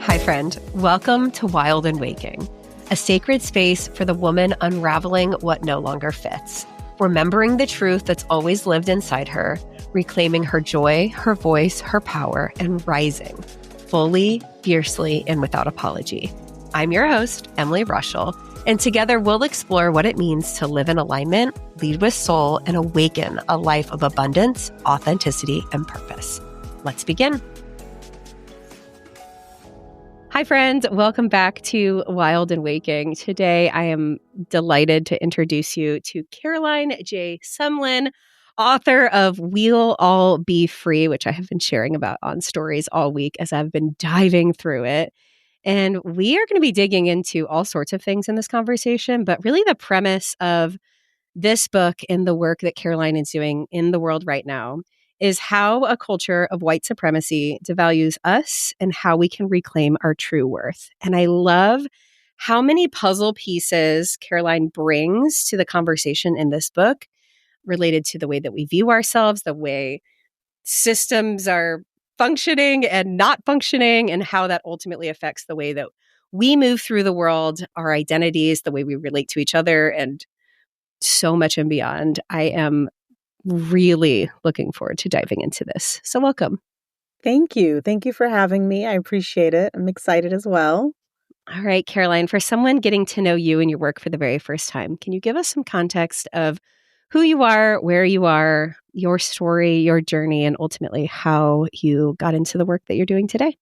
Hi, friend. Welcome to Wild and Waking, a sacred space for the woman unraveling what no longer fits, remembering the truth that's always lived inside her, reclaiming her joy, her voice, her power, and rising fully, fiercely, and without apology. I'm your host, Emily Rushell, and together we'll explore what it means to live in alignment, lead with soul, and awaken a life of abundance, authenticity, and purpose. Let's begin. Hi, friends. Welcome back to Wild and Waking. Today, I am delighted to introduce you to Caroline J. Sumlin, author of We'll All Be Free, which I have been sharing about on stories all week as I've been diving through it. And we are going to be digging into all sorts of things in this conversation, but really the premise of this book and the work that Caroline is doing in the world right now is how a culture of white supremacy devalues us and how we can reclaim our true worth. And I love how many puzzle pieces Caroline brings to the conversation in this book related to the way that we view ourselves, the way systems are functioning and not functioning, and how that ultimately affects the way that we move through the world, our identities, the way we relate to each other, and so much and beyond. I am really looking forward to diving into this. So welcome. Thank you. Thank you for having me. I appreciate it. I'm excited as well. All right, Caroline, for someone getting to know you and your work for the very first time, can you give us some context of who you are, where you are, your story, your journey, and ultimately how you got into the work that you're doing today?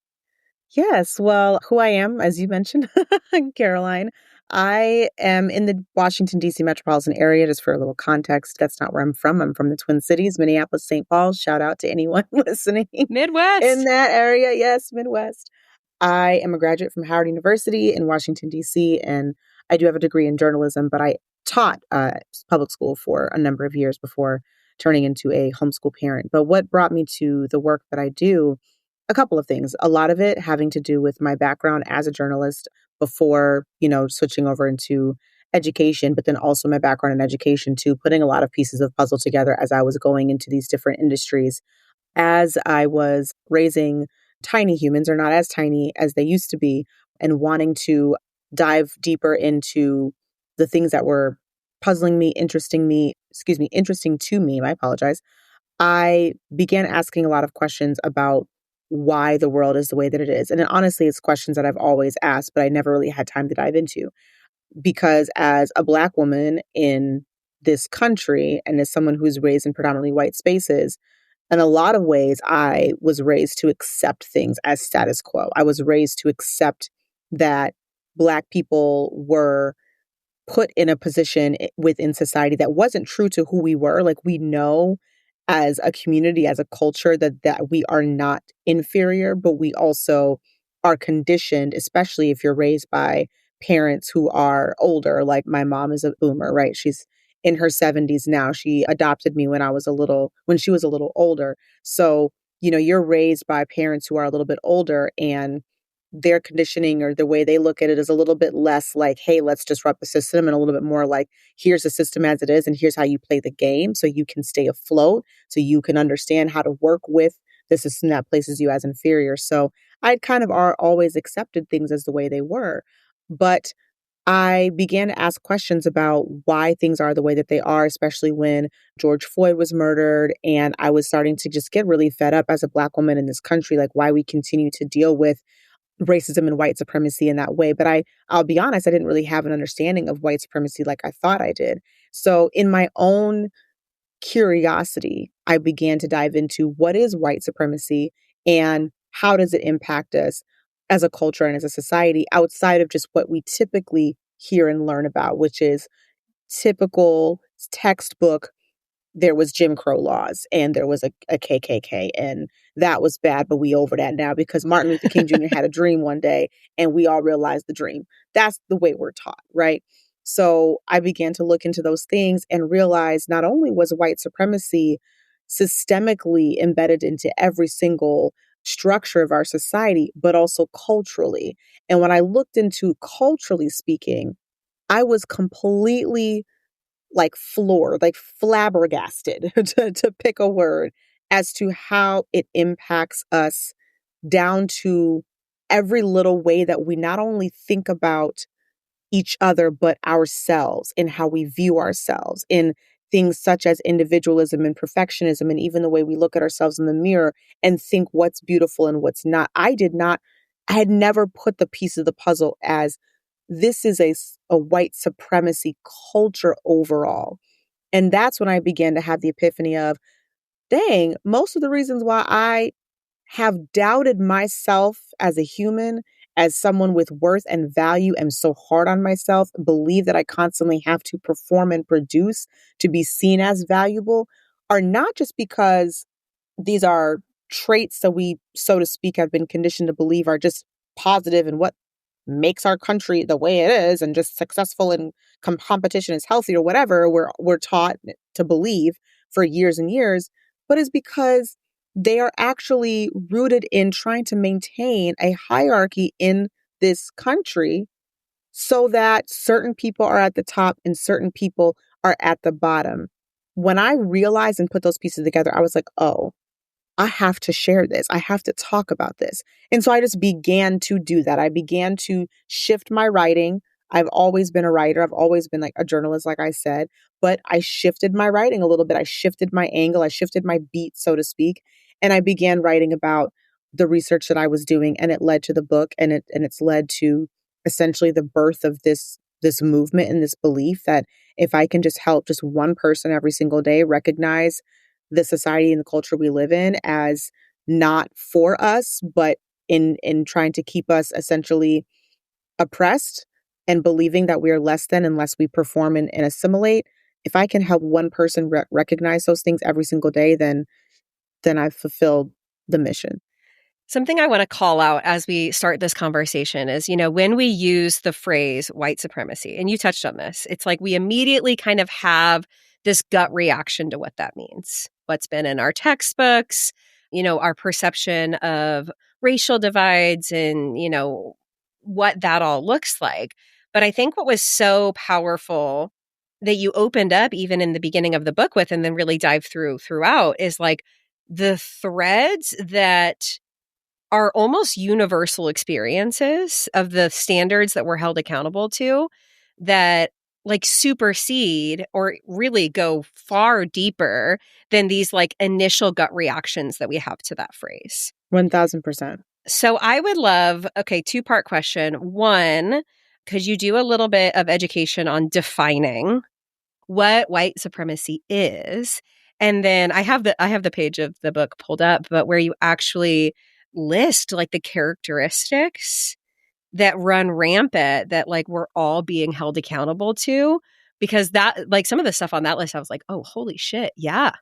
Yes. Well, who I am, as you mentioned, Caroline, I am in the Washington, D.C. metropolitan area. Just for a little context, that's not where I'm from. I'm from the Twin Cities, Minneapolis, St. Paul. Shout out to anyone listening Midwest. in that area. Yes, Midwest. I am a graduate from Howard University in Washington, D.C., and I do have a degree in journalism, but I taught public school for a number of years before turning into a homeschool parent. But what brought me to the work that I do, a couple of things. A lot of it having to do with my background as a journalist before, switching over into education, but then also my background in education too, putting a lot of pieces of puzzle together as I was going into these different industries. As I was raising tiny humans, or not as tiny as they used to be, and wanting to dive deeper into the things that were puzzling me, interesting to me, I apologize. I began asking a lot of questions about why the world is the way that it is. And honestly, it's questions that I've always asked, but I never really had time to dive into. Because as a Black woman in this country, and as someone who's raised in predominantly white spaces, in a lot of ways, I was raised to accept things as status quo. I was raised to accept that Black people were put in a position within society that wasn't true to who we were. Like, we know as a community, as a culture, that we are not inferior, but we also are conditioned, especially if you're raised by parents who are older. Like, my mom is a boomer, right? She's in her 70s now. She adopted me when she was a little older. So, you're raised by parents who are a little bit older, and their conditioning or the way they look at it is a little bit less like, hey, let's disrupt the system, and a little bit more like, here's the system as it is, and here's how you play the game so you can stay afloat, so you can understand how to work with the system that places you as inferior. So I'd kind of always accepted things as the way they were. But I began to ask questions about why things are the way that they are, especially when George Floyd was murdered. And I was starting to just get really fed up as a Black woman in this country, like why we continue to deal with racism and white supremacy in that way. But I'll be honest, I didn't really have an understanding of white supremacy like I thought I did. So in my own curiosity, I began to dive into what is white supremacy and how does it impact us as a culture and as a society outside of just what we typically hear and learn about, which is typical textbook. There was Jim Crow laws and there was a KKK, and that was bad, but we over that now because Martin Luther King Jr. had a dream one day and we all realized the dream. That's the way we're taught, right? So I began to look into those things and realize not only was white supremacy systemically embedded into every single structure of our society, but also culturally. And when I looked into culturally speaking, I was completely like floored, like flabbergasted, to pick a word, as to how it impacts us down to every little way that we not only think about each other, but ourselves and how we view ourselves in things such as individualism and perfectionism, and even the way we look at ourselves in the mirror and think what's beautiful and what's not. I had never put the piece of the puzzle as this is a white supremacy culture overall. And that's when I began to have the epiphany of, dang, most of the reasons why I have doubted myself as a human, as someone with worth and value, am so hard on myself, believe that I constantly have to perform and produce to be seen as valuable, are not just because these are traits that we, so to speak, have been conditioned to believe are just positive and what makes our country the way it is and just successful and competition is healthy or whatever we're taught to believe for years and years, but is because they are actually rooted in trying to maintain a hierarchy in this country so that certain people are at the top and certain people are at the bottom. When I realized and put those pieces together, I was like, oh, I have to share this. I have to talk about this. And so I just began to do that. I began to shift my writing. I've always been a writer. I've always been like a journalist, like I said, but I shifted my writing a little bit. I shifted my angle. I shifted my beat, so to speak. And I began writing about the research that I was doing, and it led to the book, and it's led to essentially the birth of this movement and this belief that if I can just help just one person every single day recognize the society and the culture we live in as not for us, but in trying to keep us essentially oppressed and believing that we are less than unless we perform and assimilate. If I can help one person recognize those things every single day, then I've fulfilled the mission. Something I want to call out as we start this conversation is, when we use the phrase white supremacy, and you touched on this, it's like we immediately kind of have this gut reaction to what that means. What's been in our textbooks, our perception of racial divides and, what that all looks like. But I think what was so powerful that you opened up even in the beginning of the book with and then really dive throughout is like the threads that are almost universal experiences of the standards that we're held accountable to that like supersede or really go far deeper than these like initial gut reactions that we have to that phrase. 1000%. So I would love, okay, two-part question. One, could you do a little bit of education on defining what white supremacy is? And then I have the page of the book pulled up, but where you actually list like the characteristics that run rampant that like we're all being held accountable to, because that like some of the stuff on that list I was like, oh holy shit, yeah.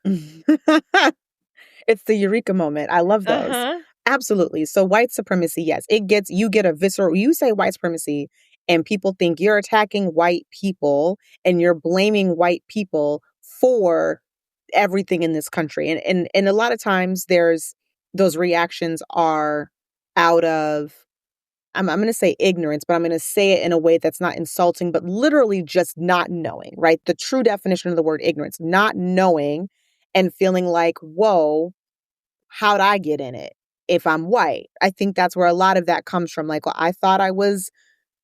It's the eureka moment. I love those. Uh-huh. Absolutely. So white supremacy, yes, you get a visceral, you say white supremacy and people think you're attacking white people and you're blaming white people for everything in this country. And a lot of times those reactions are out of, I'm going to say ignorance, but I'm going to say it in a way that's not insulting, but literally just not knowing, right? The true definition of the word ignorance, not knowing and feeling like, whoa, how'd I get in it if I'm white? I think that's where a lot of that comes from. Like, well,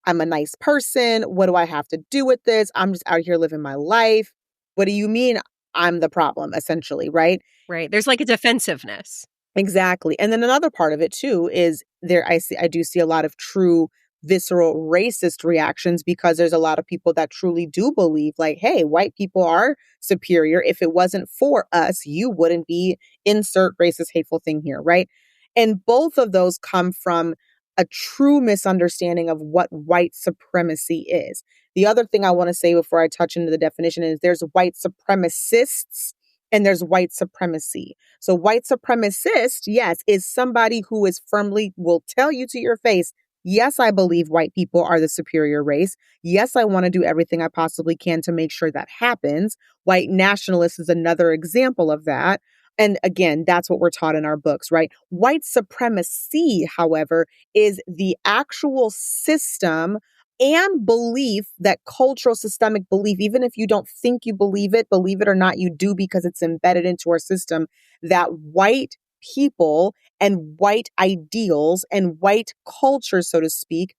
I'm a nice person. What do I have to do with this? I'm just out here living my life. What do you mean I'm the problem, essentially, right? Right. There's like a defensiveness. Exactly. And then another part of it too is I do see a lot of true visceral racist reactions because there's a lot of people that truly do believe like, hey, white people are superior. If it wasn't for us, you wouldn't be insert racist, hateful thing here, right? And both of those come from a true misunderstanding of what white supremacy is. The other thing I want to say before I touch into the definition is there's white supremacists and there's white supremacy. So white supremacist, yes, is somebody who is firmly will tell you to your face, yes, I believe white people are the superior race. Yes, I want to do everything I possibly can to make sure that happens. White nationalist is another example of that. And again, that's what we're taught in our books, right? White supremacy, however, is the actual system and belief, that cultural systemic belief, even if you don't think you believe it or not, you do because it's embedded into our system, that white people and white ideals and white culture, so to speak,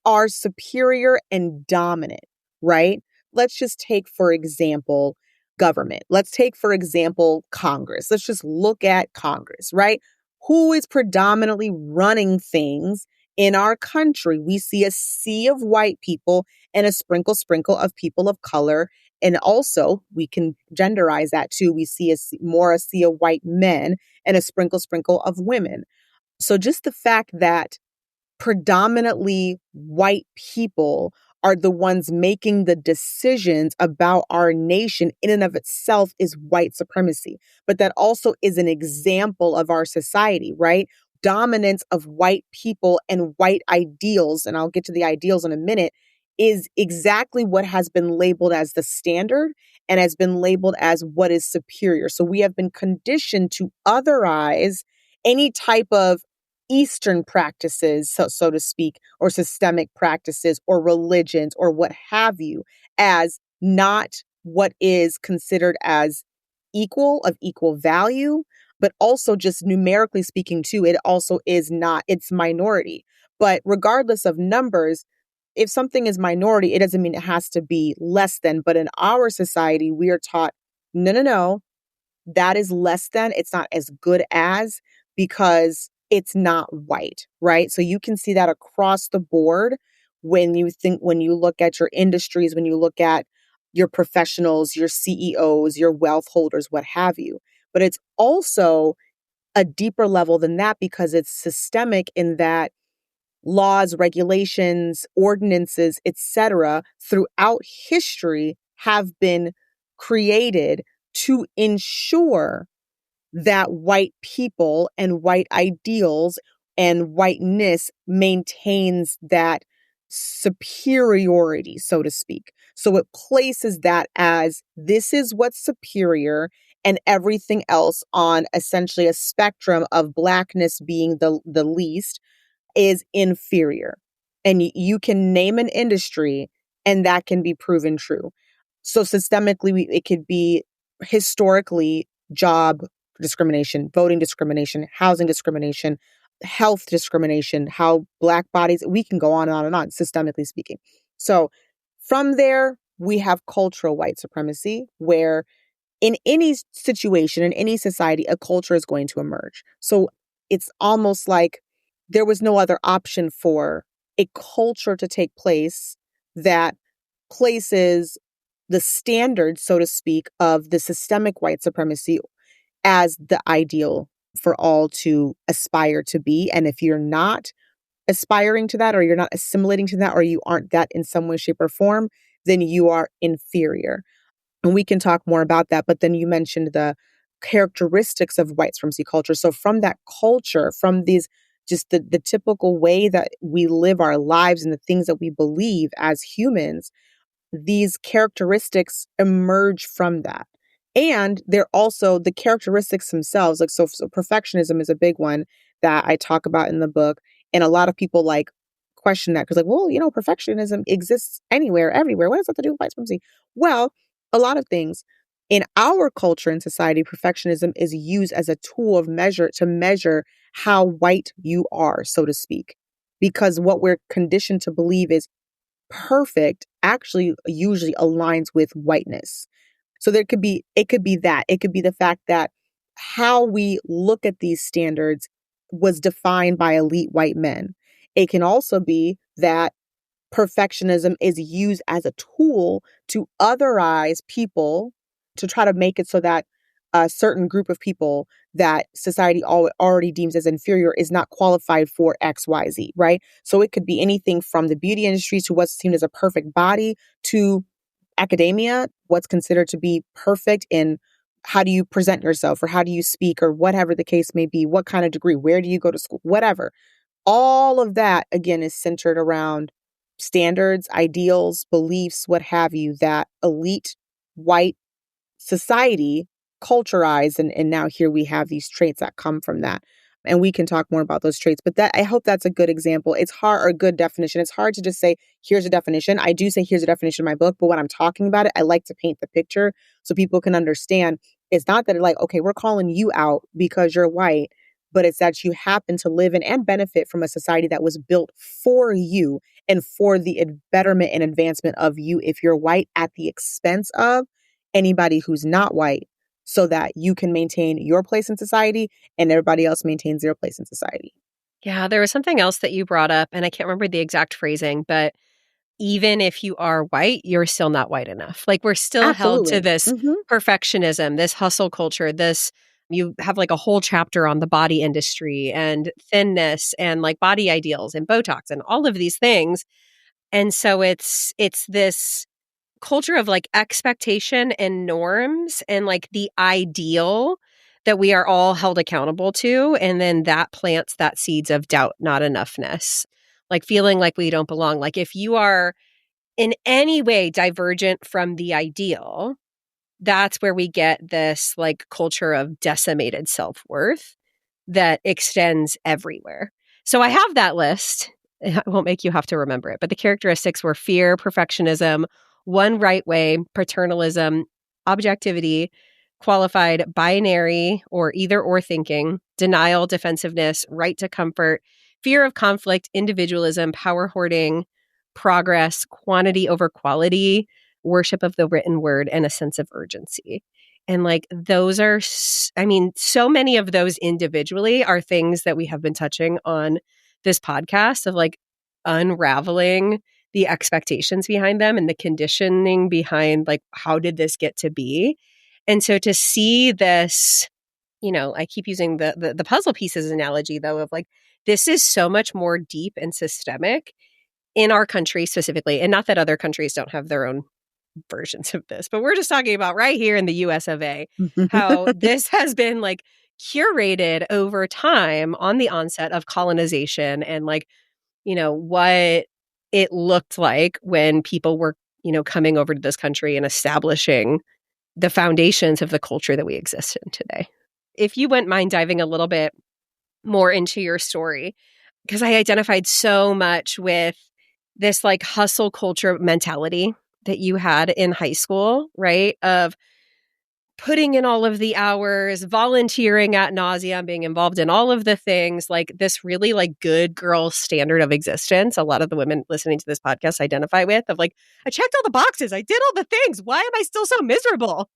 are superior and dominant, right? Let's just take, for example, government. Let's take, for example, Congress. Let's just look at Congress, right? Who is predominantly running things in our country? We see a sea of white people and a sprinkle of people of color. And also, we can genderize that too. We see a sea of white men and a sprinkle of women. So just the fact that predominantly white people are the ones making the decisions about our nation in and of itself is white supremacy. But that also is an example of our society, right? Dominance of white people and white ideals, and I'll get to the ideals in a minute, is exactly what has been labeled as the standard and has been labeled as what is superior. So we have been conditioned to otherize any type of Eastern practices, so to speak, or systemic practices or religions or what have you, as not what is considered as of equal value, but also just numerically speaking too, it also is not, it's minority. But regardless of numbers, if something is minority, it doesn't mean it has to be less than. But in our society, we are taught, no, that is less than, it's not as good as, because it's not white, right? So you can see that across the board when you look at your industries, when you look at your professionals, your CEOs, your wealth holders, what have you. But it's also a deeper level than that because it's systemic in that laws, regulations, ordinances, etc., throughout history have been created to ensure that white people and white ideals and whiteness maintains that superiority, so to speak. So it places that as this is what's superior and everything else on essentially a spectrum of blackness being the least is inferior. And you can name an industry and that can be proven true. So systemically, it could be historically job discrimination, voting discrimination, housing discrimination, health discrimination, how Black bodies, we can go on and on, systemically speaking. So from there, we have cultural white supremacy, where in any situation, in any society, a culture is going to emerge. So it's almost like there was no other option for a culture to take place that places the standard, so to speak, of the systemic white supremacy as the ideal for all to aspire to be. And if you're not aspiring to that, or you're not assimilating to that, or you aren't that in some way, shape, or form, then you are inferior. And we can talk more about that. But then you mentioned the characteristics of white supremacy culture. So from that culture, from these, just the typical way that we live our lives and the things that we believe as humans, these characteristics emerge from that. And they're also the characteristics themselves. Like, so perfectionism is a big one that I talk about in the book. And a lot of people question that because well, perfectionism exists anywhere, everywhere. What does that have to do with white supremacy? Well, a lot of things. In our culture and society, perfectionism is used as a tool of measure to measure how white you are, so to speak. Because what we're conditioned to believe is perfect actually usually aligns with whiteness. So it could be that. It could be the fact that how we look at these standards was defined by elite white men. It can also be that perfectionism is used as a tool to otherize people, to try to make it so that a certain group of people that society already deems as inferior is not qualified for XYZ, right? So it could be anything from the beauty industry to what's seen as a perfect body, to academia, what's considered to be perfect in how do you present yourself or how do you speak or whatever the case may be, what kind of degree, where do you go to school, whatever. All of that, again, is centered around standards, ideals, beliefs, what have you, that elite white society culturized. And now here we have these traits that come from that. And we can talk more about those traits. But that, I hope that's a good example. It's hard, or a good definition. It's hard to just say, here's a definition. I do say, here's a definition in my book. But when I'm talking about it, I like to paint the picture so people can understand. It's not that okay, we're calling you out because you're white. but it's that you happen to live in and benefit from a society that was built for you and for the betterment and advancement of you if you're white at the expense of anybody who's not white, so that you can maintain your place in society and everybody else maintains their place in society. Yeah, there was something else that you brought up, and I can't remember the exact phrasing, but even if you are white, you're still not white enough. Like, we're still held to Absolutely. this perfectionism, this hustle culture, this you have like a whole chapter on the body industry and thinness and like body ideals and Botox and all of these things. And so it's this culture of like expectation and norms and like the ideal that we are all held accountable to. And then that plants that seeds of doubt, not enoughness, like feeling like we don't belong. Like if you are in any way divergent from the ideal, that's where we get this like culture of decimated self-worth that extends everywhere. So I have that list. I won't make you have to remember it, but the characteristics were fear, perfectionism, one right way, paternalism, objectivity, qualified, binary or either or thinking, denial, defensiveness, right to comfort, fear of conflict, individualism, power hoarding, progress, quantity over quality, worship of the written word, and a sense of urgency. And like those are, I mean, so many of those individually are things that we have been touching on this podcast of like unraveling the expectations behind them and the conditioning behind like, how did this get to be? And so to see this, you know, I keep using the puzzle pieces analogy though, of like, this is so much more deep and systemic in our country specifically. And not that other countries don't have their own versions of this, but we're just talking about right here in the US of A, how this has been like curated over time on the onset of colonization and like, you know, what it looked like when people were, you know, coming over to this country and establishing the foundations of the culture that we exist in today. If you wouldn't mind diving a little bit more into your story, because I identified so much with this like hustle culture mentality that you had in high school, right? Of putting in all of the hours, volunteering at nauseam, being involved in all of the things, like this really like good girl standard of existence. A lot of the women listening to this podcast identify with of like, I checked all the boxes. I did all the things. Why am I still so miserable?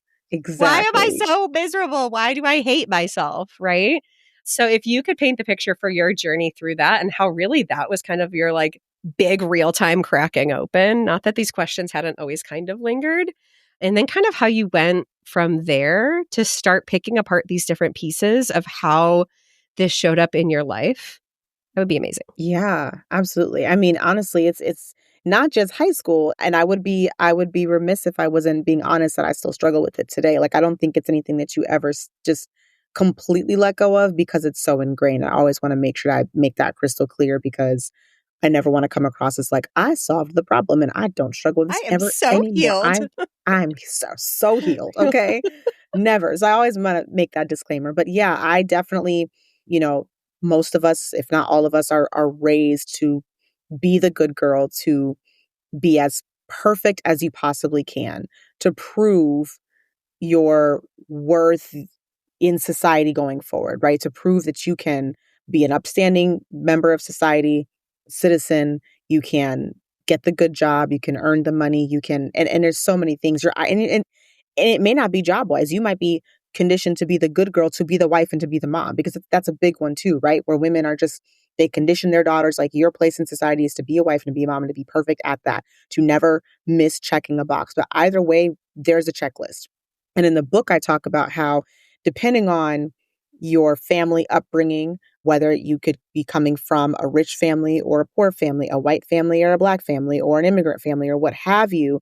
Why am I Exactly. so miserable? Why do I hate myself? Right. So if you could paint the picture for your journey through that and how really that was kind of your like big real time cracking open, not that these questions hadn't always kind of lingered, and then kind of how you went from there to start picking apart these different pieces of how this showed up in your life, that would be amazing. Yeah, absolutely. I mean, honestly, it's not just high school, and I would be remiss if I wasn't being honest that I still struggle with it today. Like I don't think it's anything that you ever just completely let go of because it's so ingrained. I always want to make sure I make that crystal clear because I never want to come across as like I solved the problem and I don't struggle with I this am ever so anymore. healed. I'm so healed. Okay. Never. So I always want to make that disclaimer. But yeah, I definitely, you know, most of us, if not all of us, are raised to be the good girl, to be as perfect as you possibly can, to prove your worth in society going forward, right? To prove that you can be an upstanding member of society, citizen, you can get the good job, you can earn the money, you can, and there's so many things. And it may not be job wise. You might be conditioned to be the good girl, to be the wife, and to be the mom, because that's a big one too, right? Where women are just, they condition their daughters like your place in society is to be a wife and to be a mom and to be perfect at that, to never miss checking a box. But either way, there's a checklist. And in the book, I talk about how, depending on your family upbringing, whether you could be coming from a rich family or a poor family, a white family or a black family, or an immigrant family, or what have you,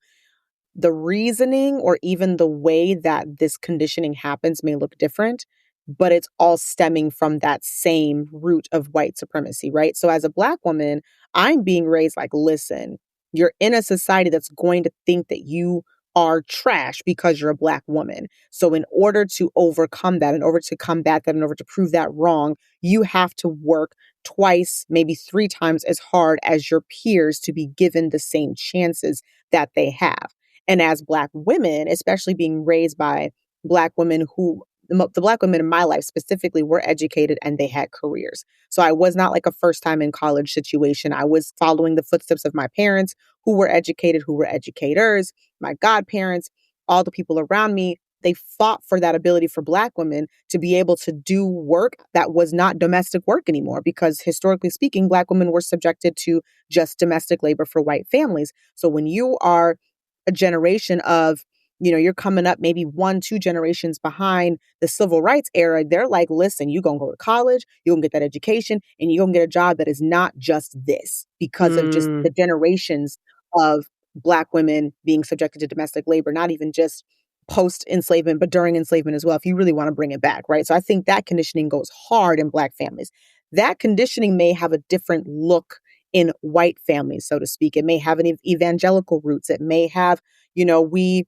the reasoning or even the way that this conditioning happens may look different, but it's all stemming from that same root of white supremacy, right? So as a Black woman, I'm being raised like, listen, you're in a society that's going to think that you are trash because you're a Black woman. So in order to overcome that, in order to combat that, in order to prove that wrong, you have to work twice, maybe three times as hard as your peers to be given the same chances that they have. And as Black women, especially being raised by Black women who the Black women in my life specifically were educated and they had careers. So I was not like a first time in college situation. I was following the footsteps of my parents who were educated, who were educators, my godparents, all the people around me. They fought for that ability for Black women to be able to do work that was not domestic work anymore, because historically speaking, Black women were subjected to just domestic labor for white families. So when you are a generation of, you're coming up maybe 1, 2 generations behind the civil rights era, they're like, listen, you're going to go to college, you're going to get that education, and you're going to get a job that is not just this, because of just the generations of Black women being subjected to domestic labor, not even just post enslavement, but during enslavement as well, if you really want to bring it back, right? So I think that conditioning goes hard in Black families. That conditioning may have a different look in white families, so to speak. It may have an evangelical roots. It may have, we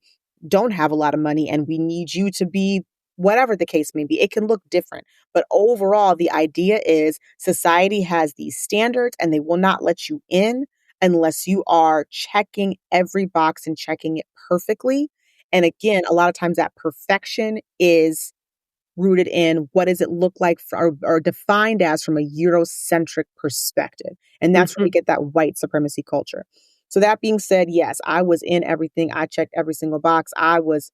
don't have a lot of money and we need you to be whatever the case may be. It can look different. But overall, the idea is society has these standards and they will not let you in unless you are checking every box and checking it perfectly. And again, a lot of times that perfection is rooted in what does it look like or defined as from a Eurocentric perspective. And that's where we get that white supremacy culture. So that being said, yes, I was in everything. I checked every single box. I was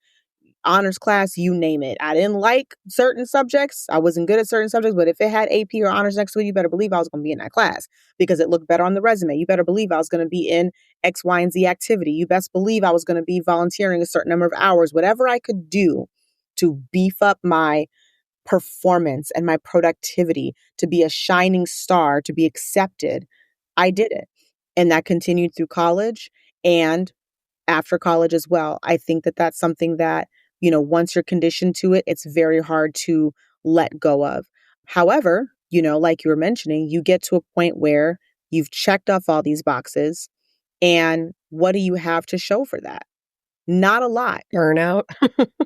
honors class, you name it. I didn't like certain subjects. I wasn't good at certain subjects, but if it had AP or honors next to it, you better believe I was going to be in that class because it looked better on the resume. You better believe I was going to be in X, Y, and Z activity. You best believe I was going to be volunteering a certain number of hours, whatever I could do to beef up my performance and my productivity, to be a shining star, to be accepted. I did it. And that continued through college and after college as well. I think that that's something that, once you're conditioned to it, it's very hard to let go of. However, like you were mentioning, you get to a point where you've checked off all these boxes. And what do you have to show for that? Not a lot. Burnout.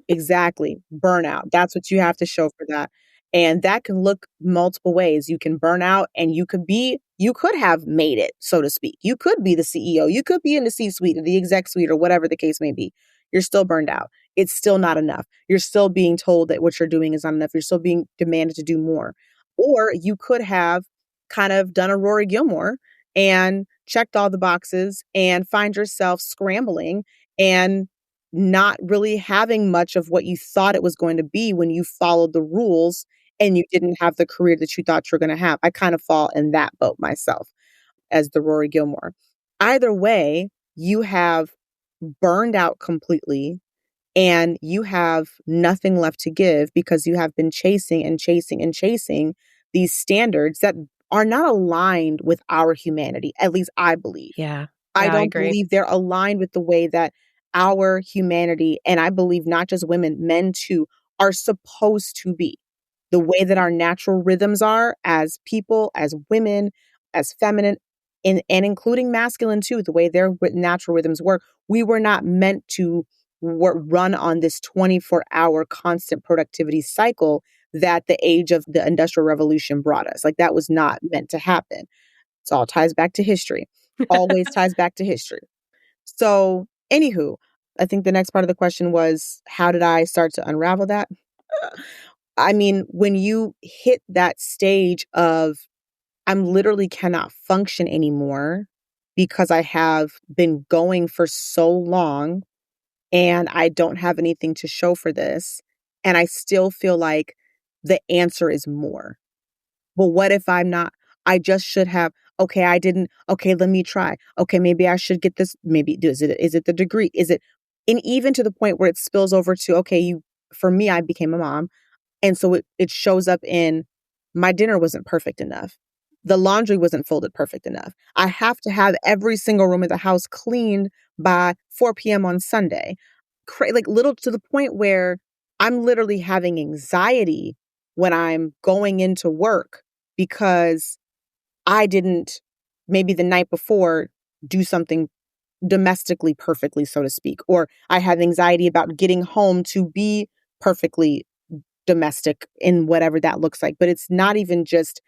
Exactly. Burnout. That's what you have to show for that. And that can look multiple ways. You can burn out and you could have made it, so to speak. You could be the CEO. You could be in the C-suite or the exec suite or whatever the case may be. You're still burned out. It's still not enough. You're still being told that what you're doing is not enough. You're still being demanded to do more. Or you could have kind of done a Rory Gilmore and checked all the boxes and find yourself scrambling and not really having much of what you thought it was going to be when you followed the rules and you didn't have the career that you thought you were going to have. I kind of fall in that boat myself as the Rory Gilmore. Either way, you have burned out completely and you have nothing left to give because you have been chasing and chasing and chasing these standards that are not aligned with our humanity. At least I believe. Yeah. I I don't agree. believe they're aligned with the way that our humanity, and I believe not just women, men too, are supposed to be. The way that our natural rhythms are as people, as women, as feminine, and including masculine too, the way their natural rhythms work. We were not meant to run on this 24-hour constant productivity cycle that the age of the Industrial Revolution brought us. Like that was not meant to happen. It all ties back to history. Always ties back to history. So, anywho, I think the next part of the question was, how did I start to unravel that? I mean, when you hit that stage of, I'm literally cannot function anymore because I have been going for so long and I don't have anything to show for this. And I still feel like the answer is more. Well, what if I'm not? I just should have. Okay, I didn't. Okay, let me try. Okay, maybe I should get this. Maybe is it the degree? Is it, and even to the point where it spills over to, okay, for me, I became a mom. And so it shows up in my dinner wasn't perfect enough. The laundry wasn't folded perfect enough. I have to have every single room of the house cleaned by 4 p.m. on Sunday. Like little to the point where I'm literally having anxiety when I'm going into work because I didn't maybe the night before do something domestically perfectly, so to speak, or I have anxiety about getting home to be perfectly domestic in whatever that looks like. But it's not even just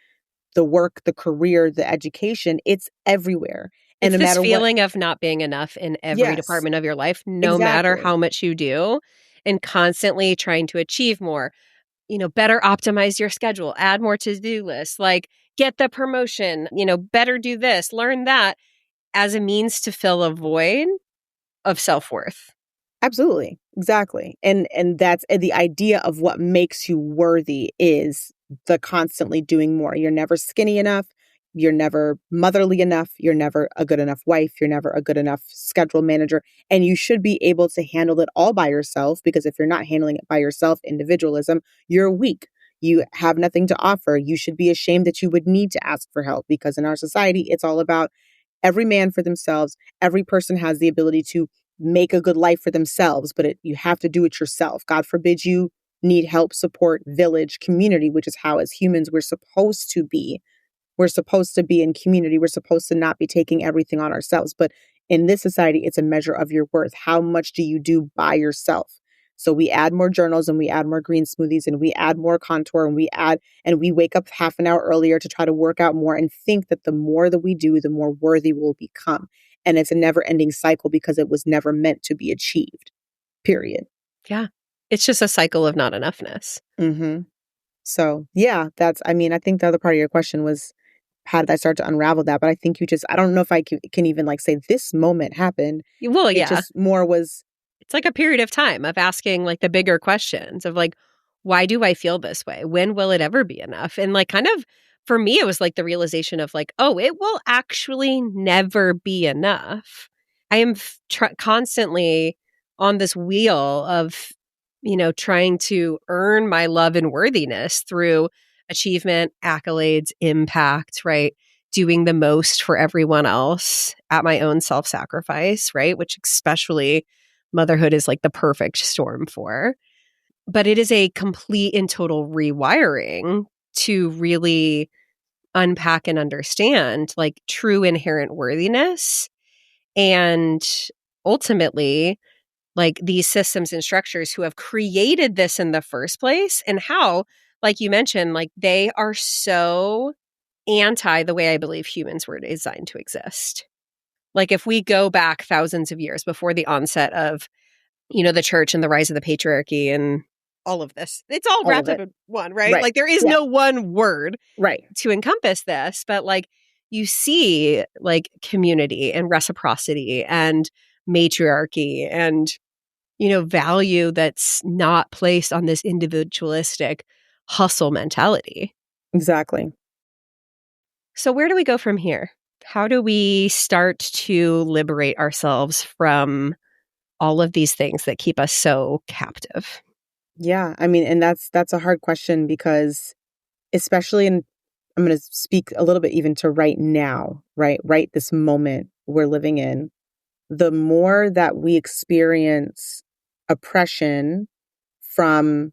the work, the career, the education, it's everywhere. And It's no this matter what, feeling of not being enough in every yes, department of your life, no matter exactly. how much you do, and constantly trying to achieve more. better optimize your schedule, add more to-do lists, like get the promotion, better do this, learn that as a means to fill a void of self-worth. Absolutely. Exactly. And that's the idea of what makes you worthy is the constantly doing more. You're never skinny enough. You're never motherly enough. You're never a good enough wife. You're never a good enough schedule manager. And you should be able to handle it all by yourself, because if you're not handling it by yourself, individualism, you're weak. You have nothing to offer. You should be ashamed that you would need to ask for help, because in our society, it's all about every man for themselves. Every person has the ability to make a good life for themselves, but you have to do it yourself. God forbid you need help, support, village, community, which is how as humans we're supposed to be. We're supposed to be in community. We're supposed to not be taking everything on ourselves. But in this society, it's a measure of your worth. How much do you do by yourself? So we add more journals and we add more green smoothies and we add more contour and we wake up half an hour earlier to try to work out more and think that the more that we do, the more worthy we'll become. And it's a never ending cycle because it was never meant to be achieved, period. Yeah. It's just a cycle of not enoughness. Mm-hmm. So yeah, I think the other part of your question was, how did I start to unravel that? But I think I don't know if I can even like say this moment happened. Well, It yeah. just more was. It's like a period of time of asking like the bigger questions of like, why do I feel this way? When will it ever be enough? And like kind of for me, it was like the realization of like, oh, it will actually never be enough. I am constantly on this wheel of, trying to earn my love and worthiness through achievement, accolades, impact, right? Doing the most for everyone else at my own self-sacrifice, right? Which especially motherhood is like the perfect storm for. But it is a complete and total rewiring to really unpack and understand like true inherent worthiness and ultimately like these systems and structures who have created this in the first place and how, like you mentioned, like they are so anti the way I believe humans were designed to exist. Like if we go back thousands of years before the onset of, the church and the rise of the patriarchy and all of this, it's all All of wrapped up it. in one, right? Right. Like there is Yeah. no one word Right. to encompass this, but like you see like community and reciprocity and matriarchy and value that's not placed on this individualistic hustle mentality. Exactly. So where do we go from here? How do we start to liberate ourselves from all of these things that keep us so captive? Yeah. I mean, and that's a hard question because especially I'm going to speak a little bit even to right now, right this moment we're living in. The more that we experience oppression from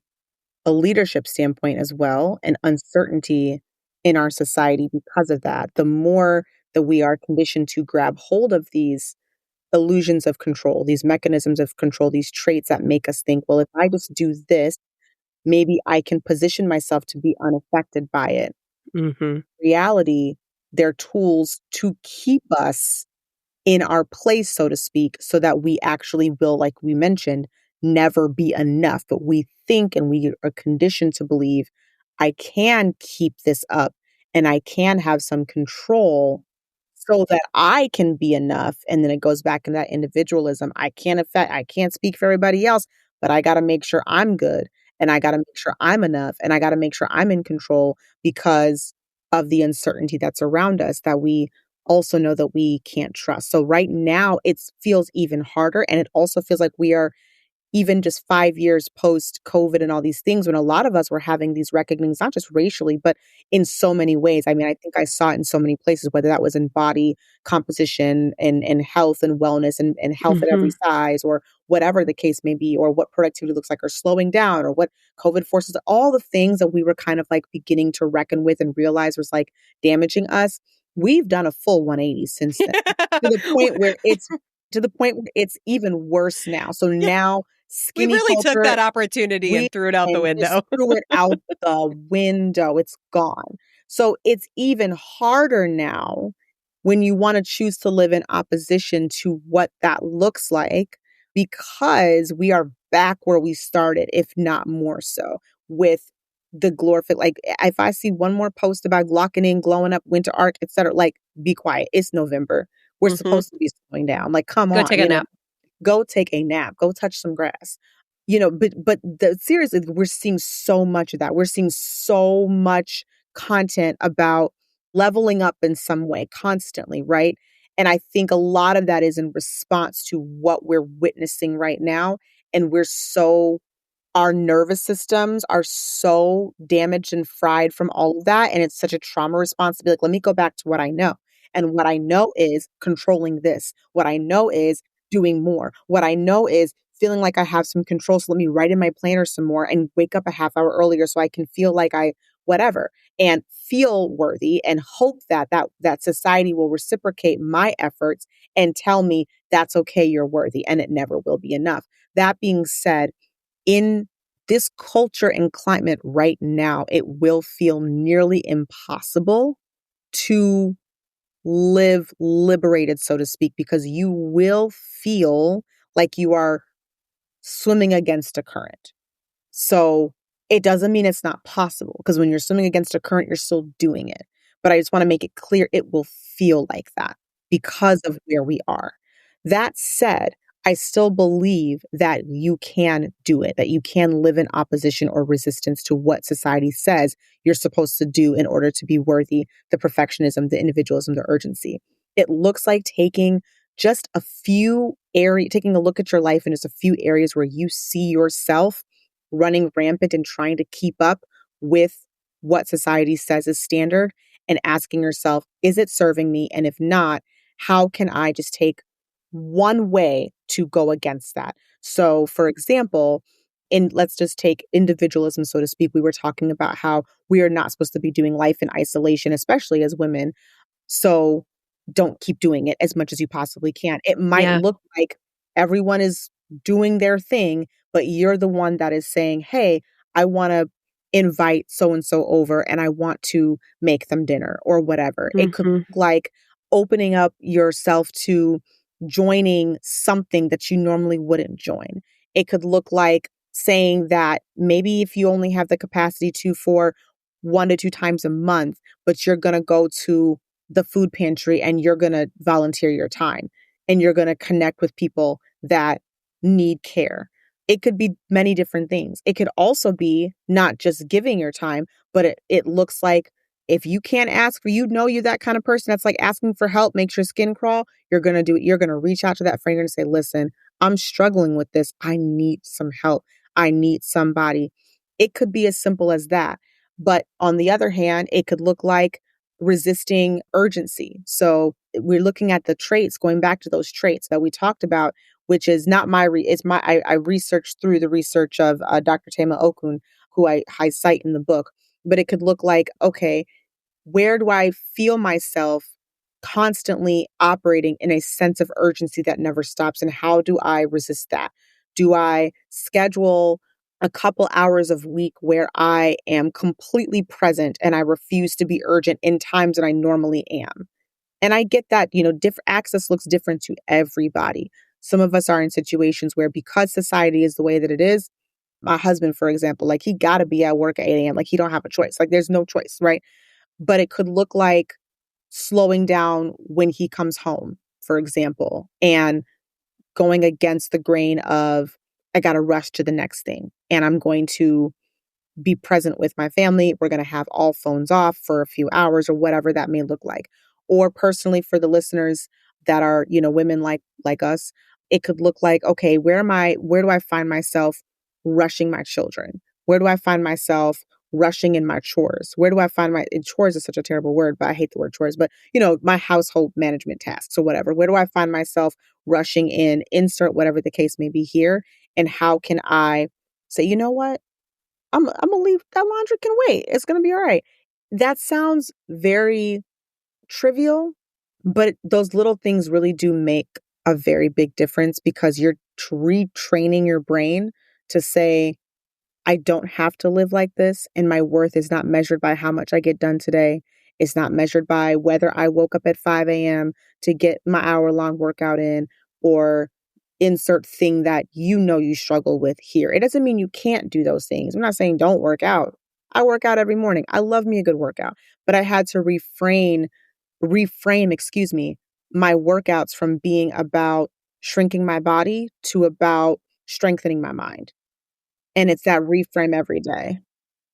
a leadership standpoint as well, and uncertainty in our society because of that, the more that we are conditioned to grab hold of these illusions of control, these mechanisms of control, these traits that make us think, well, if I just do this, maybe I can position myself to be unaffected by it. Mm-hmm. Reality, they're tools to keep us in our place, so to speak, so that we actually will, like we mentioned, never be enough. But we think and we are conditioned to believe I can keep this up and I can have some control so that I can be enough. And then it goes back in that individualism. I can't speak for everybody else, but I got to make sure I'm good and I got to make sure I'm enough and I got to make sure I'm in control because of the uncertainty that's around us that we also know that we can't trust. So right now it feels even harder. And it also feels like we are even just 5 years post COVID and all these things when a lot of us were having these reckonings, not just racially, but in so many ways. I mean, I think I saw it in so many places, whether that was in body composition and health and wellness and health at Mm-hmm. every size or whatever the case may be, or what productivity looks like or slowing down or what COVID forces, all the things that we were kind of like beginning to reckon with and realize was like damaging us. We've done a full 180 since then to the point where it's even worse now. So now We skinny really took culture, that opportunity we and threw it out the and just window. threw it out the window. It's gone. So it's even harder now when you want to choose to live in opposition to what that looks like because we are back where we started, if not more so, with the glorific, like if I see one more post about locking in, glowing up, winter arc, etc., like be quiet. It's November. We're Mm-hmm. supposed to be slowing down. Like, come Go on, take a nap. go take a nap, go touch some grass. Seriously, we're seeing so much of that. We're seeing so much content about leveling up in some way constantly, right? And I think a lot of that is in response to what we're witnessing right now. And our nervous systems are so damaged and fried from all of that. And it's such a trauma response to be like, let me go back to what I know. And what I know is controlling this. What I know is doing more. What I know is feeling like I have some control. So let me write in my planner some more and wake up a half hour earlier so I can feel like whatever, and feel worthy and hope that society will reciprocate my efforts and tell me that's okay, you're worthy, and it never will be enough. That being said, in this culture and climate right now, it will feel nearly impossible to live liberated, so to speak, because you will feel like you are swimming against a current. So it doesn't mean it's not possible, because when you're swimming against a current, you're still doing it. But I just want to make it clear it will feel like that because of where we are. That said, I still believe that you can do it, that you can live in opposition or resistance to what society says you're supposed to do in order to be worthy, the perfectionism, the individualism, the urgency. It looks like taking just a few areas, taking a look at your life in just a few areas where you see yourself running rampant and trying to keep up with what society says is standard, and asking yourself, is it serving me? And if not, how can I just take one way to go against that? So, for example, let's just take individualism, so to speak. We were talking about how we are not supposed to be doing life in isolation, especially as women. So don't keep doing it as much as you possibly can. It might Yeah. look like everyone is doing their thing, but you're the one that is saying, hey, I want to invite so and so over and I want to make them dinner or whatever. It could Mm-hmm. look like opening up yourself to joining something that you normally wouldn't join. It could look like saying that maybe if you only have the capacity to for 1 to 2 times a month, but you're going to go to the food pantry and you're going to volunteer your time and you're going to connect with people that need care. It could be many different things. It could also be not just giving your time, but it looks like if you can't ask for, you're that kind of person that's like asking for help, makes your skin crawl, you're going to do it. You're going to reach out to that friend and say, listen, I'm struggling with this. I need some help. I need somebody. It could be as simple as that. But on the other hand, it could look like resisting urgency. So we're looking at the traits, going back to those traits that we talked about, which is not I researched through the research of Dr. Tema Okun, who I cite in the book. But it could look like, okay, where do I feel myself constantly operating in a sense of urgency that never stops? And how do I resist that? Do I schedule a couple hours of week where I am completely present and I refuse to be urgent in times that I normally am? And I get that, different access looks different to everybody. Some of us are in situations where, because society is the way that it is, my husband, for example, like he got to be at work at 8 a.m. Like he don't have a choice. Like there's no choice, right? But it could look like slowing down when he comes home, for example, and going against the grain of, I got to rush to the next thing. And I'm going to be present with my family. We're going to have all phones off for a few hours or whatever that may look like. Or personally, for the listeners that are, women like us, it could look like, okay, where do I find myself rushing my children? Where do I find myself rushing in my chores? Where do I find chores is such a terrible word, but I hate the word chores, but my household management tasks or whatever. Where do I find myself rushing in, insert whatever the case may be here? And how can I say, you know what? I'm gonna leave that laundry can wait. It's gonna be all right. That sounds very trivial, but those little things really do make a very big difference, because you're retraining your brain to say, I don't have to live like this, and my worth is not measured by how much I get done today. It's not measured by whether I woke up at 5 a.m. to get my hour-long workout in, or insert thing that you struggle with here. It doesn't mean you can't do those things. I'm not saying don't work out. I work out every morning. I love me a good workout. But I had to reframe, my workouts from being about shrinking my body to about strengthening my mind. And it's that reframe every day.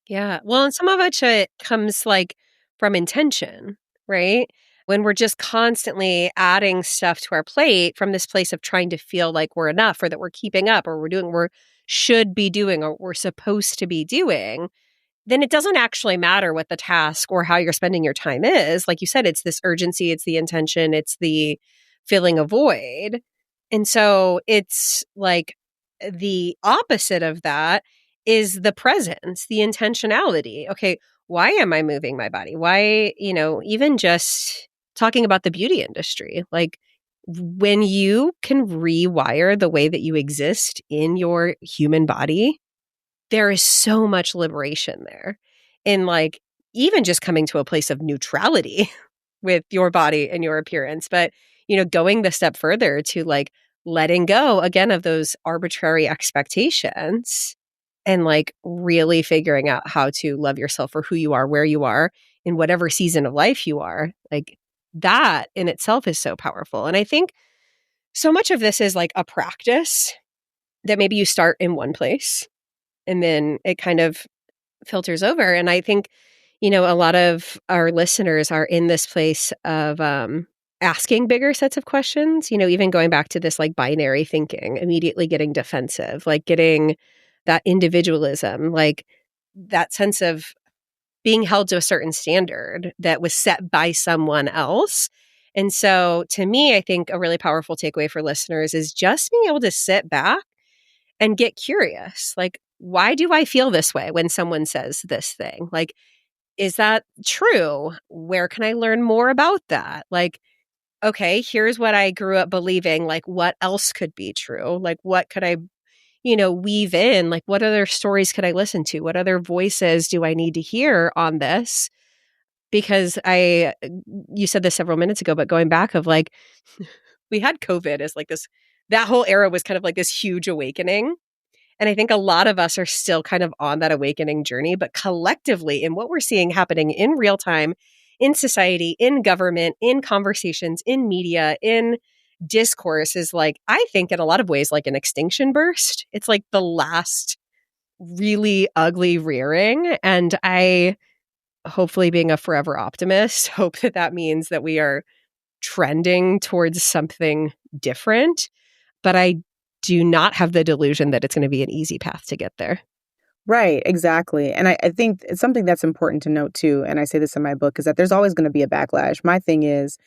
Yeah. Well, and some of it comes like from intention, right? When we're just constantly adding stuff to our plate from this place of trying to feel like we're enough or that we're keeping up or we're doing what we should be doing or we're supposed to be doing, then it doesn't actually matter what the task or how you're spending your time is. Like you said, it's this urgency, it's the intention, it's the filling a void. And so it's like the opposite of that is the presence, the intentionality. Okay, why am I moving my body? Why, even just talking about the beauty industry, like when you can rewire the way that you exist in your human body, there is so much liberation there in like even just coming to a place of neutrality with your body and your appearance. But, going the step further to like letting go again of those arbitrary expectations and like really figuring out how to love yourself for who you are, where you are in whatever season of life you are, like that in itself is so powerful. And I think so much of this is like a practice that maybe you start in one place and then it kind of filters over. And I think, a lot of our listeners are in this place of asking bigger sets of questions, even going back to this like binary thinking, immediately getting defensive, like getting that individualism, like that sense of being held to a certain standard that was set by someone else. And so to me, I think a really powerful takeaway for listeners is just being able to sit back and get curious. Like, why do I feel this way when someone says this thing? Like, is that true? Where can I learn more about that? Like, okay, here's what I grew up believing. Like, what else could be true? Like, what could I, weave in? Like, what other stories could I listen to? What other voices do I need to hear on this? Because you said this several minutes ago, but going back of like, we had COVID as like this, that whole era was kind of like this huge awakening. And I think a lot of us are still kind of on that awakening journey, but collectively, in what we're seeing happening in real time, in society, in government, in conversations, in media, in discourse is like, I think in a lot of ways, like an extinction burst. It's like the last really ugly rearing. And I, hopefully being a forever optimist, hope that that means that we are trending towards something different. But I do not have the delusion that it's going to be an easy path to get there. Right, exactly. And I think it's something that's important to note too, and I say this in my book, is that there's always going to be a backlash. My thing is,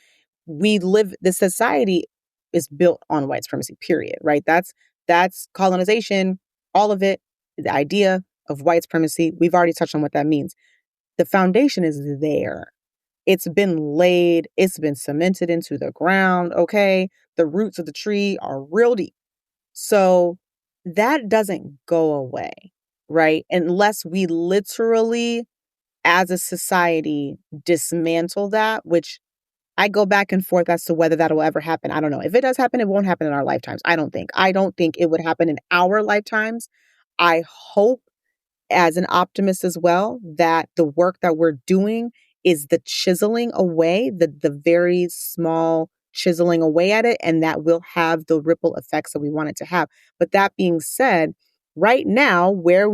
the society is built on white supremacy, period, right? That's colonization, all of it, the idea of white supremacy. We've already touched on what that means. The foundation is there. It's been laid, it's been cemented into the ground, okay? The roots of the tree are real deep. So that doesn't go away, right? Unless we literally, as a society, dismantle that, which I go back and forth as to whether that'll ever happen. I don't know. If it does happen, it won't happen in our lifetimes. I don't think. I don't think it would happen in our lifetimes. I hope, as an optimist as well, that the work that we're doing is the chiseling away, the very small chiseling away at it, and that will have the ripple effects that we want it to have. But that being said, right now, where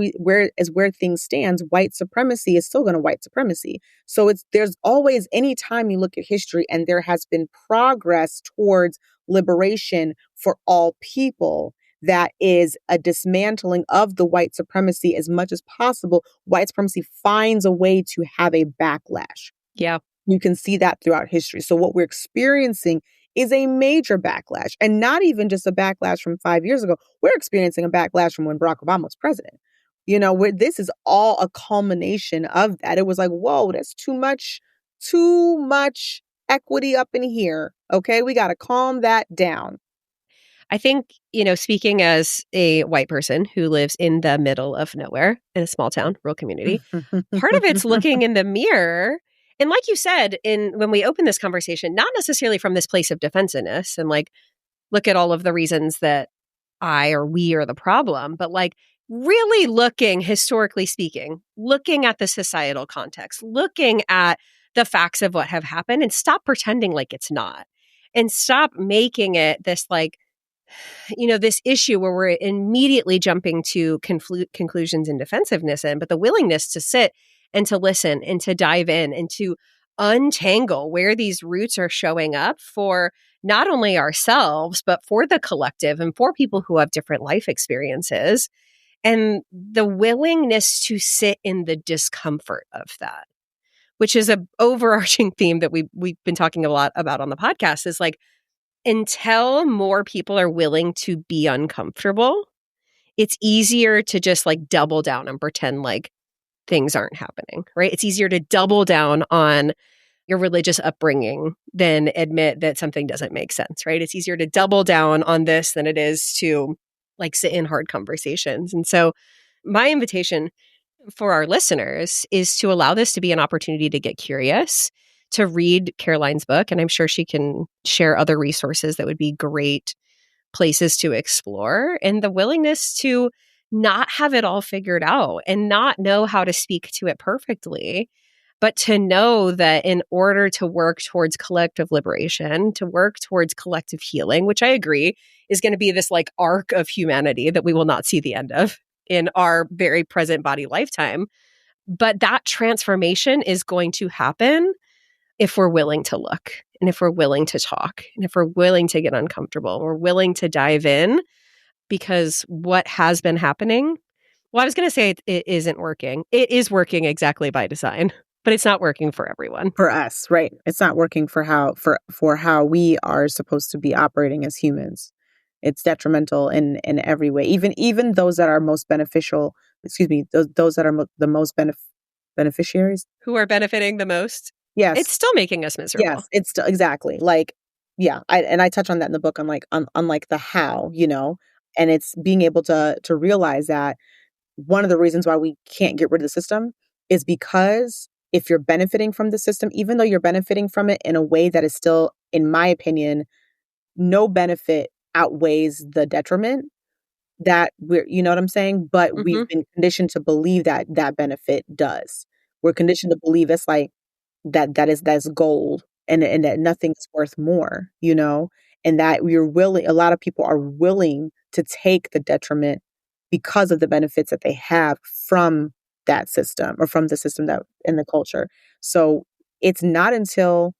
things stands, white supremacy is still going to white supremacy. So there's always, any time you look at history and there has been progress towards liberation for all people, that is a dismantling of the white supremacy as much as possible. White supremacy finds a way to have a backlash. Yeah. You can see that throughout history. So what we're experiencing is a major backlash, and not even just a backlash from 5 years ago. We're experiencing a backlash from when Barack Obama was president. This is all a culmination of that. It was like, whoa, that's too much equity up in here. Okay, we got to calm that down. I think, speaking as a white person who lives in the middle of nowhere in a small town, rural community, part of it's looking in the mirror. And like you said, when we open this conversation, not necessarily from this place of defensiveness and like, look at all of the reasons that I or we are the problem, but like really looking, historically speaking, looking at the societal context, looking at the facts of what have happened, and stop pretending like it's not. And stop making it this this issue where we're immediately jumping to conclusions and defensiveness but the willingness to sit and to listen and to dive in and to untangle where these roots are showing up for not only ourselves, but for the collective and for people who have different life experiences, and the willingness to sit in the discomfort of that, which is a overarching theme that we've been talking a lot about on the podcast, is like, until more people are willing to be uncomfortable, it's easier to just like double down and pretend like things aren't happening, right? It's easier to double down on your religious upbringing than admit that something doesn't make sense, right? It's easier to double down on this than it is to like sit in hard conversations. And so my invitation for our listeners is to allow this to be an opportunity to get curious, to read Caroline's book. And I'm sure she can share other resources that would be great places to explore, and the willingness to not have it all figured out and not know how to speak to it perfectly, but to know that in order to work towards collective liberation, to work towards collective healing, which I agree is going to be this like arc of humanity that we will not see the end of in our very present body lifetime. But that transformation is going to happen if we're willing to look, and if we're willing to talk, and if we're willing to get uncomfortable, we're willing to dive in, because what has been happening, well, I was going to say it isn't working. It is working exactly by design, but it's not working for everyone. For us, right? It's not working for how we are supposed to be operating as humans. It's detrimental in every way. Even those that are most beneficial, excuse me, those that are the most beneficiaries, Who are benefiting the most? yes, It's still making us miserable. yes, it's still exactly like, yeah. I touch on that in the book on like the how, and it's being able to realize that one of the reasons why we can't get rid of the system is because if you're benefiting from the system, even though you're benefiting from it in a way that is still, in my opinion, no benefit outweighs the detriment, that you know what I'm saying? But Mm-hmm. we've been conditioned to believe that that benefit does. We're conditioned to believe it's like that's gold, and that nothing's worth more, and that a lot of people are willing to take the detriment because of the benefits that they have from that system, or from the system that in the culture. So it's not until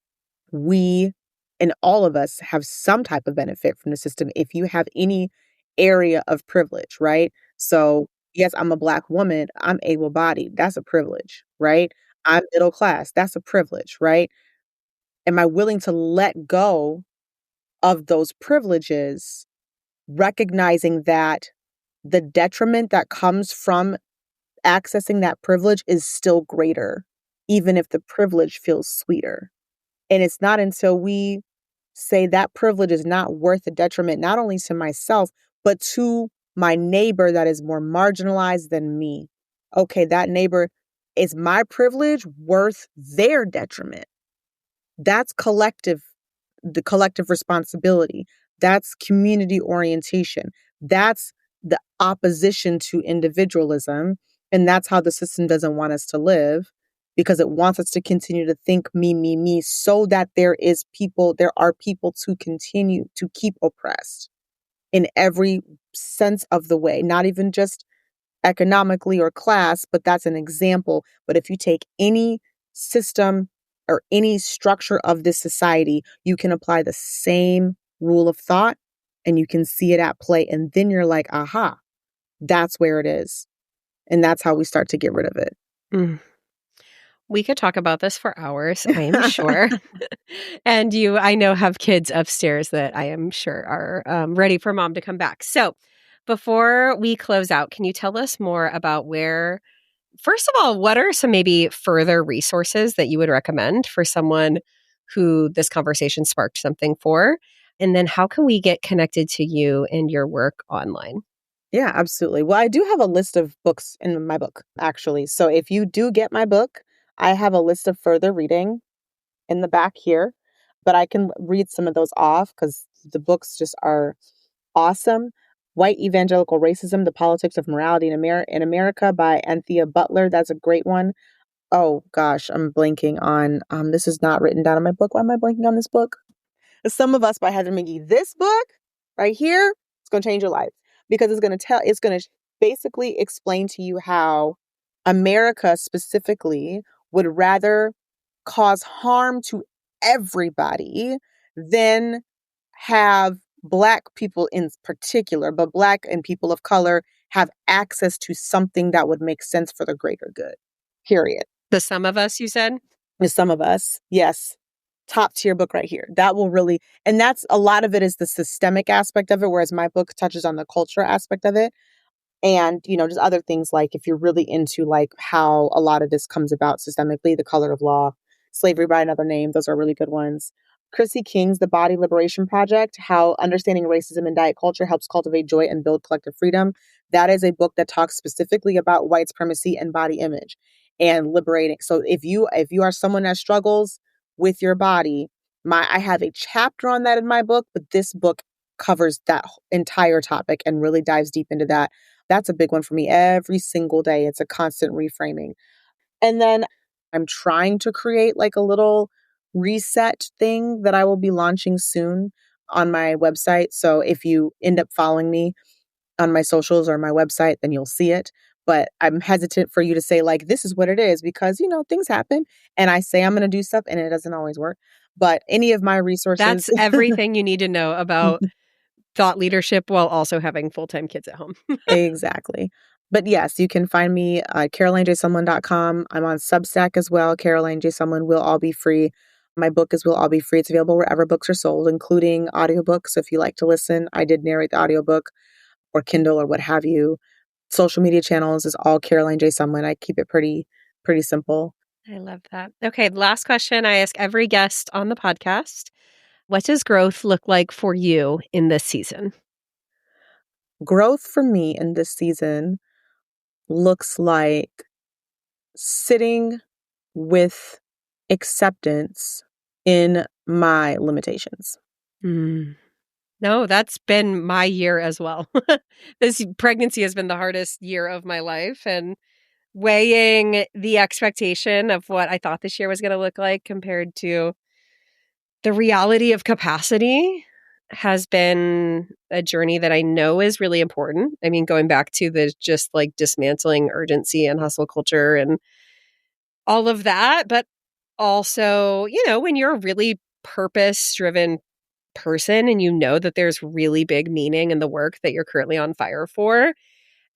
we and all of us have some type of benefit from the system. If you have any area of privilege, right? So yes, I'm a Black woman, I'm able-bodied, that's a privilege, right? I'm middle class, that's a privilege, right? Am I willing to let go of those privileges, recognizing that the detriment that comes from accessing that privilege is still greater, even if the privilege feels sweeter? And it's not until we say that privilege is not worth the detriment, not only to myself, but to my neighbor that is more marginalized than me. Okay, that neighbor, is my privilege worth their detriment? That's the collective responsibility. That's community orientation. That's the opposition to individualism. And that's how the system doesn't want us to live, because it wants us to continue to think me, me, me, so that there are people to continue to keep oppressed in every sense of the way, not even just economically or class, but that's an example. But if you take any system or any structure of this society, you can apply the same rule of thought and you can see it at play. And then you're like, aha, that's where it is. And that's how we start to get rid of it. Mm. We could talk about this for hours, I am sure. And you, I know, have kids upstairs that I am sure are ready for mom to come back. So before we close out, can you tell us more about first of all, what are some maybe further resources that you would recommend for someone who this conversation sparked something for? And then how can we get connected to you and your work online? Yeah, absolutely. Well, I do have a list of books in my book, actually. So if you do get my book, I have a list of further reading in the back here, but I can read some of those off because the books just are awesome. White Evangelical Racism, The Politics of Morality in America by Anthea Butler. That's a great one. Oh gosh, I'm blanking on, this is not written down in my book. Why am I blanking on this book? Some of Us by Heather McGee. This book right here, it's going to change your life because it's going to basically explain to you how America specifically would rather cause harm to everybody than have Black people in particular, but Black and people of color have access to something that would make sense for the greater good. Period. The Sum of Us, you said? With Some of Us, yes. Top tier book right here. That will really, and that's a lot of it is the systemic aspect of it, whereas my book touches on the culture aspect of it. And, just other things like if you're really into like how a lot of this comes about systemically, The Color of Law, Slavery by Another Name, those are really good ones. Chrissy King's The Body Liberation Project, How Understanding Racism in Diet Culture Helps Cultivate Joy and Build Collective Freedom. That is a book that talks specifically about white supremacy and body image and liberating. So if you are someone that struggles with your body, I have a chapter on that in my book, but this book covers that entire topic and really dives deep into that. That's a big one for me every single day. It's a constant reframing. And then I'm trying to create like a little reset thing that I will be launching soon on my website. So if you end up following me on my socials or my website, then you'll see it. But I'm hesitant for you to say like, this is what it is because, things happen and I say I'm going to do stuff and it doesn't always work. But any of my resources. That's everything you need to know about thought leadership while also having full-time kids at home. Exactly. But yes, you can find me at carolinejsumlin.com. I'm on Substack as well. Caroline J. Sumlin Will All Be Free. My book is Will All Be Free. It's available wherever books are sold, including audiobooks. So if you like to listen, I did narrate the audiobook or Kindle or what have you. Social media channels is all Caroline J. Sumlin. I keep it pretty simple. I love that. Okay, last question I ask every guest on the podcast. What does growth look like for you in this season? Growth for me in this season looks like sitting with acceptance in my limitations. No, that's been my year as well. This pregnancy has been the hardest year of my life, and weighing the expectation of what I thought this year was going to look like compared to the reality of capacity has been a journey that I know is really important. I mean, going back to the just like dismantling urgency and hustle culture and all of that, but also, when you're a really purpose driven person and you know that there's really big meaning in the work that you're currently on fire for,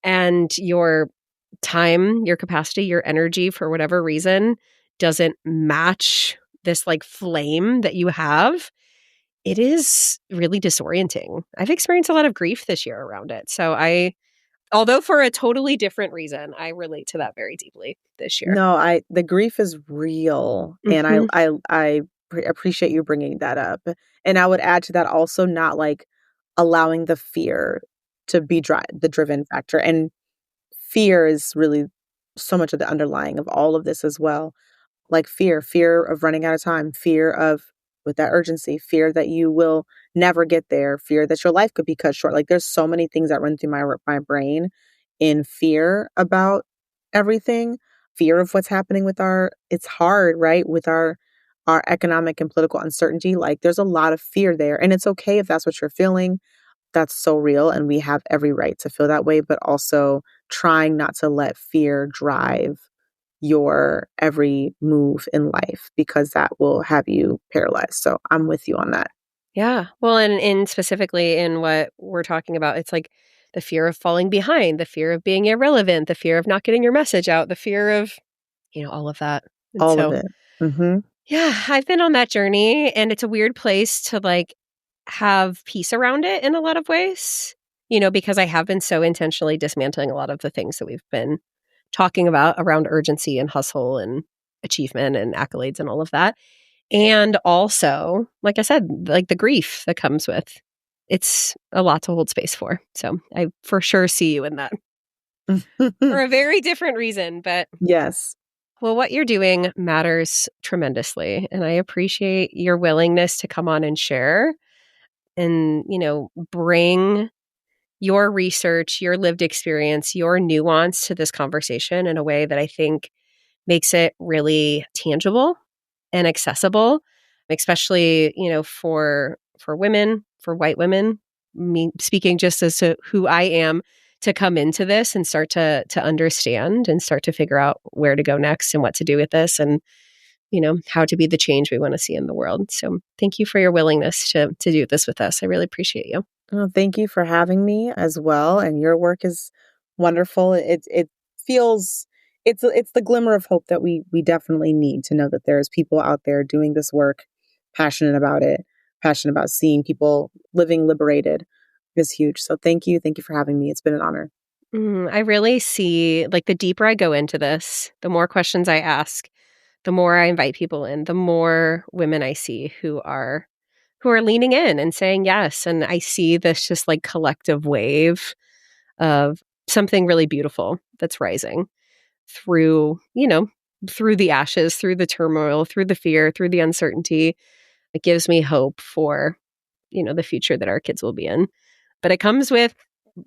and your time, your capacity, your energy, for whatever reason, doesn't match this like flame that you have, it is really disorienting. I've experienced a lot of grief this year around it. So although for a totally different reason, I relate to that very deeply this year. No, the grief is real, and Mhm. I appreciate you bringing that up. And I would add to that also not like allowing the fear to be the driven factor. And fear is really so much of the underlying of all of this as well. Like fear of running out of time, fear of with that urgency, fear that you will never get there, fear that your life could be cut short. Like there's so many things that run through my brain in fear about everything, fear of what's happening with it's hard, right? With our economic and political uncertainty. Like there's a lot of fear there. And it's okay if that's what you're feeling. That's so real. And we have every right to feel that way, but also trying not to let fear drive your every move in life because that will have you paralyzed. So I'm with you on that. Yeah. Well, and in specifically in what we're talking about, it's like the fear of falling behind, the fear of being irrelevant, the fear of not getting your message out, the fear of, all of that. And All of so, it. Mm-hmm. yeah, I've been on that journey, and it's a weird place to like have peace around it in a lot of ways, because I have been so intentionally dismantling a lot of the things that we've been talking about around urgency and hustle and achievement and accolades and all of that. And also, like I said, like the grief that comes with it's a lot to hold space for. So I for sure see you in that for a very different reason. But Yes. well, what you're doing matters tremendously. And I appreciate your willingness to come on and share and, bring your research, your lived experience, your nuance to this conversation in a way that I think makes it really tangible and accessible, especially, for women, for white women, me speaking just as to who I am, to come into this and start to understand and start to figure out where to go next and what to do with this, and how to be the change we want to see in the world. So thank you for your willingness to do this with us. I really appreciate you. Well, thank you for having me as well. And your work is wonderful. It feels it's the glimmer of hope that we definitely need to know that there's people out there doing this work, passionate about it, passionate about seeing people living liberated is huge. So thank you. Thank you for having me. It's been an honor. I really see, like, the deeper I go into this, the more questions I ask, the more I invite people in, the more women I see who are leaning in and saying yes. And I see this just like collective wave of something really beautiful that's rising through, through the ashes, through the turmoil, through the fear, through the uncertainty. It gives me hope for, the future that our kids will be in. But it comes with,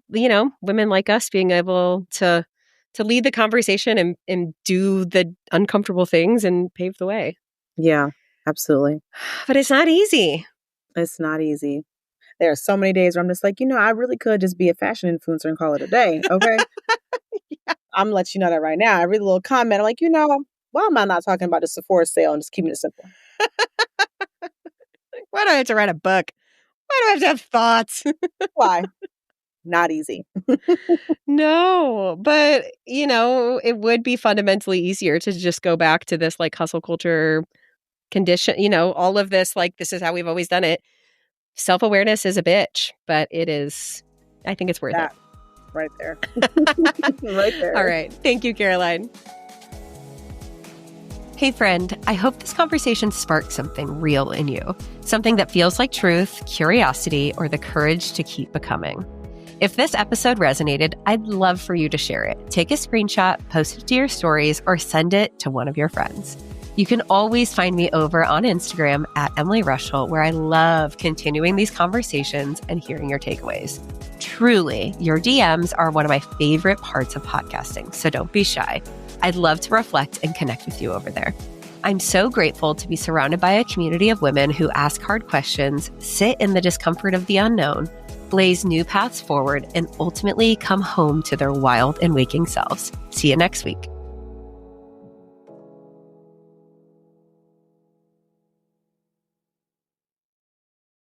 women like us being able to lead the conversation and do the uncomfortable things and pave the way. Yeah, absolutely. But it's not easy. It's not easy. There are so many days where I'm just like, I really could just be a fashion influencer and call it a day. Okay. Yeah. I'm gonna let you know that right now. I read a little comment. I'm like, why am I not talking about the Sephora sale and just keeping it simple? Why do I have to write a book? Why do I have to have thoughts? Why? Not easy. No, but, it would be fundamentally easier to just go back to this like hustle culture condition, all of this, like, this is how we've always done it. Self-awareness is a bitch, but I think it's worth it. Right there. Right there. All right. Thank you, Caroline. Hey, friend, I hope this conversation sparked something real in you, something that feels like truth, curiosity, or the courage to keep becoming. If this episode resonated, I'd love for you to share it. Take a screenshot, post it to your stories, or send it to one of your friends. You can always find me over on Instagram at Emily Rushel, where I love continuing these conversations and hearing your takeaways. Truly, your DMs are one of my favorite parts of podcasting, so don't be shy. I'd love to reflect and connect with you over there. I'm so grateful to be surrounded by a community of women who ask hard questions, sit in the discomfort of the unknown, blaze new paths forward, and ultimately come home to their wild and waking selves. See you next week.